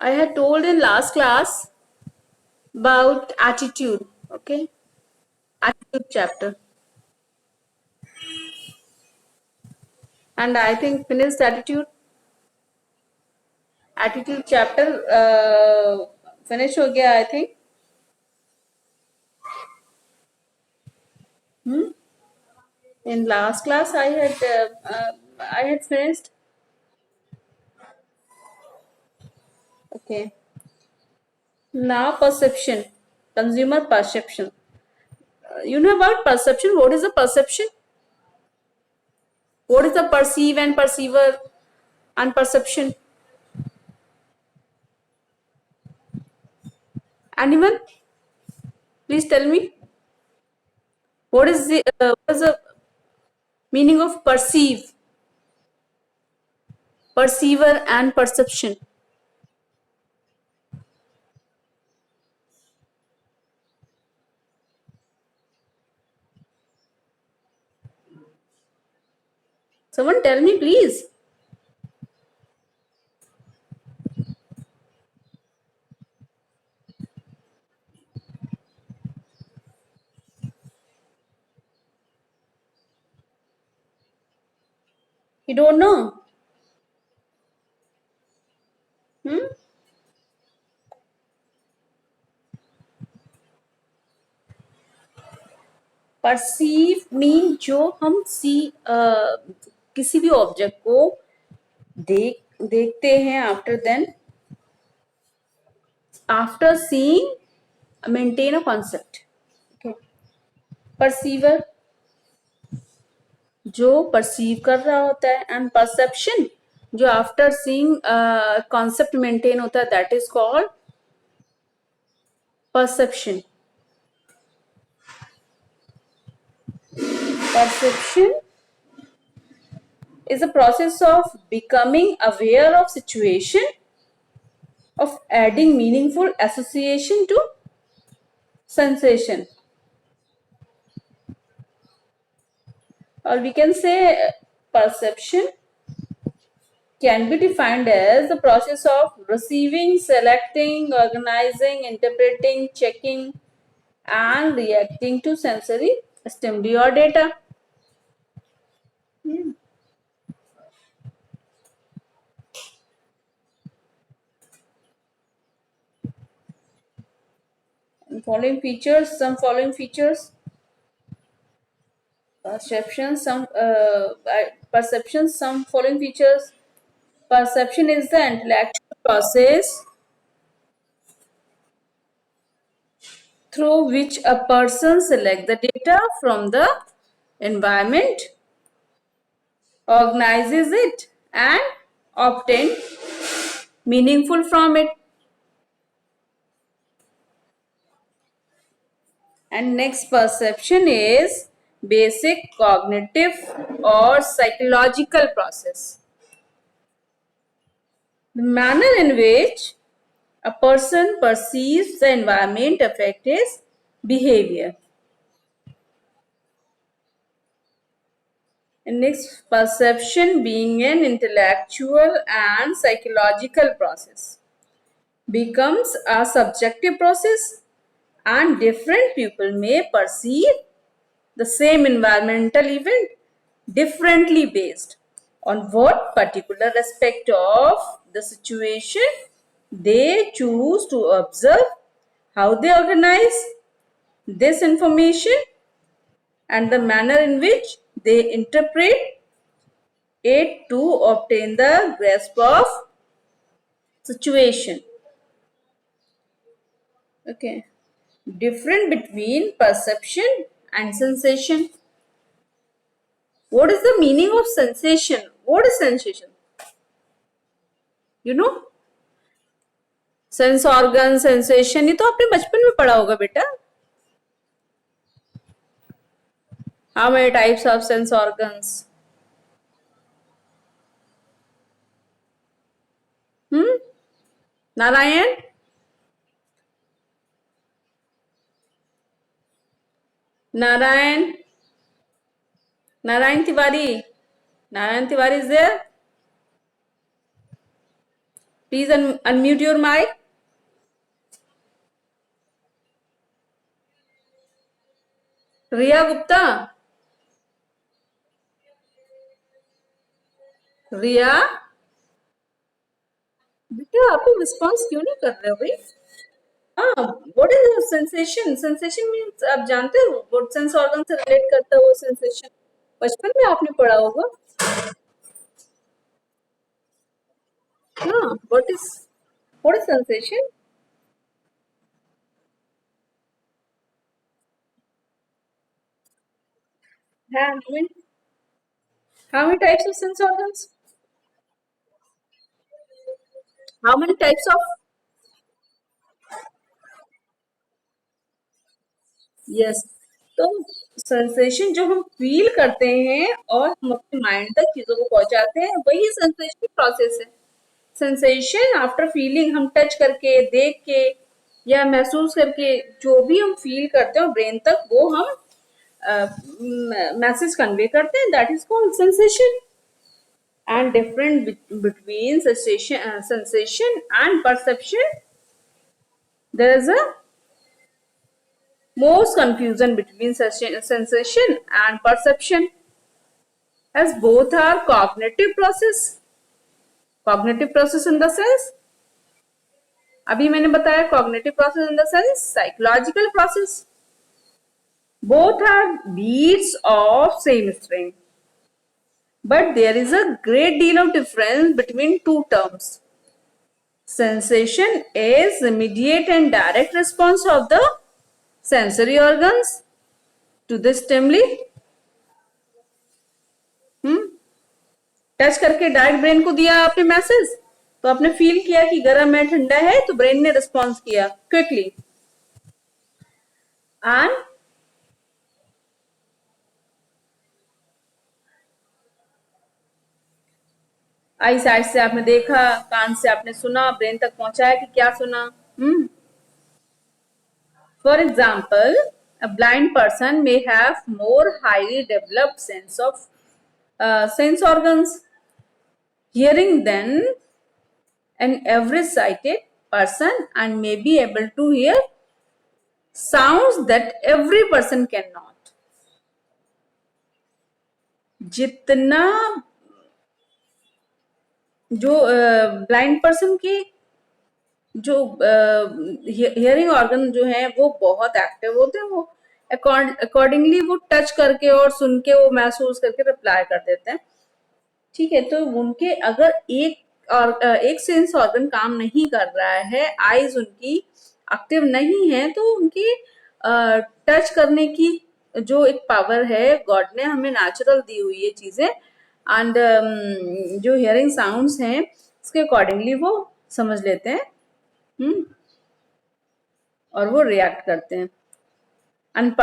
I had told in last class about attitude. Okay, attitude chapter, and I think finished attitude chapter finish हो गया I think. In last class I had finished. Okay. Now perception, consumer perception. You know about perception? What is the perception? What is the perceive and perceiver and perception? Anyone? Please tell me. What is the meaning of perceive, perceiver and perception? Someone tell me, please. You don't know? Hmm? Perceive mean जो हम किसी भी object को देखते हैं after seeing maintain a concept. Okay. Perceiver जो perceive कर रहा होता है एंड परसेप्शन जो आफ्टर सीइंग कॉन्सेप्ट मेंटेन होता है that is called perception. Perception is a process of becoming aware of situation, of adding meaningful association to sensation, or we can say perception can be defined as the process of receiving, selecting, organizing, interpreting, checking, and reacting to sensory stimuli or data. And following features perception, some following features. Perception is the intellectual process through which a person selects the data from the environment, organizes it, and obtain meaningful from it. And next perception is basic cognitive or psychological process. The manner in which a person perceives the environment affects his behavior. And next, perception being an intellectual and psychological process becomes a subjective process, and different people may perceive the same environmental event differently based on what particular aspect of the situation they choose to observe, how they organize this information, and the manner in which they interpret it to obtain the grasp of situation. Okay. Different between perception and sensation. What is the meaning of sensation? What is sensation? You know? Sense organ sensation ये तो आपने बचपन में पढ़ा होगा बेटा. How many types of sense organs? Narayan, Narayan, Narayan Tiwari, Narayan Tiwari is there? Please unmute your mic. Riya Gupta. Riya, बेटा आप लोग रिस्पॉन्स क्यों नहीं कर रहे हो भाई? हाँ, what is sensation? Sensation means आप जानते हो व्हाट सेंस ऑर्गन से रिलेट करता है वो सेंसेशन? बचपन में आपने पढ़ा होगा। हाँ, what is sensation? How many types of sense organs? How many types of? Yes. तो सेंसेशन जो हम फील करते हैं और हम अपने माइंड तक चीजों को पहुंचाते हैं वही सेंसेशन प्रोसेस है। सेंसेशन आफ्टर फीलिंग, हम टच करके, देख के या महसूस करके जो भी हम फील करते हैं ब्रेन तक वो हम मैसेज कन्वे करते हैं, that is called sensation. And different between sensation and perception, there is a most confusion between sensation and perception, as both are cognitive process in the sense, अभी मैंने बताया cognitive process in the sense psychological process. Both are beats of same string, but there is a great deal of difference between two terms. Sensation is immediate and direct response of the sensory organs to the stimuli. Touch करके direct brain को दिया आपने message, तो आपने feel किया कि गर्म है ठंडा है, तो ब्रेन ने रिस्पॉन्स किया क्विकली। एंड आई साइड से आपने देखा, कान से आपने सुना, ब्रेन तक पहुंचाया कि क्या सुना। For example, a blind person may have more highly developed sense organs hearing than an average sighted person, and may be able to hear sounds that every person cannot. जितना जो ब्लाइंड पर्सन की जो hearing organ जो है वो बहुत active होते हैं, वो अकॉर्डिंगली वो टच करके और सुन के वो महसूस करके रिप्लाई कर देते हैं। ठीक है, तो उनके अगर एक सेंस ऑर्गन काम नहीं कर रहा है, आईज उनकी एक्टिव नहीं है, तो उनकी टच करने की जो एक पावर है गॉड ने हमें नेचुरल दी हुई है चीजें, एंड जो हियरिंग साउंड्स हैं उसके अकॉर्डिंगली वो समझ लेते हैं, और वो रिएक्ट करते हैं। And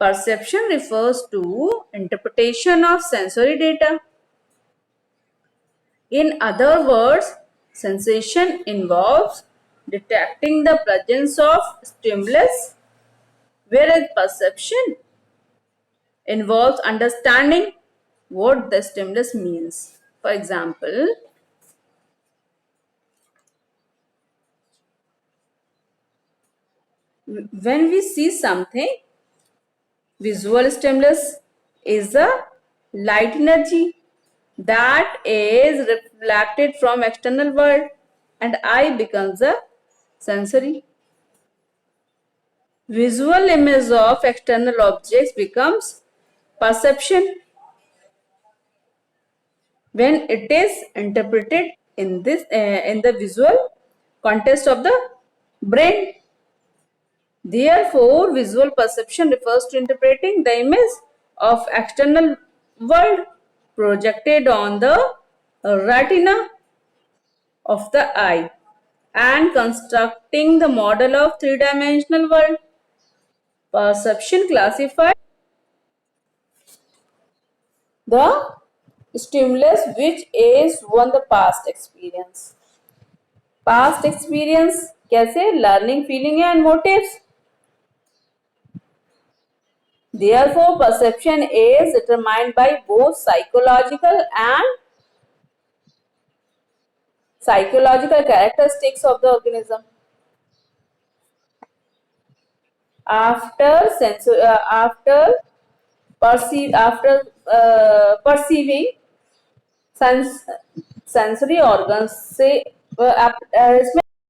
perception refers to interpretation of sensory data. In other words, sensation involves detecting the presence of stimulus, whereas perception involves understanding what the stimulus means. For example, when we see something, visual stimulus is a light energy that is reflected from external world, and eye becomes a sensory. Visual image of external objects becomes perception when it is interpreted in the visual context of the brain. Therefore, visual perception refers to interpreting the image of external world projected on the retina of the eye and constructing the model of three-dimensional world. Perception classifies the stimulus which is one the past experience. Past experience कैसे? Learning, feeling and motives. Therefore, perception is determined by both psychological and Psychological characteristics of the organism. After perceiving sens- sensory organs से इसमें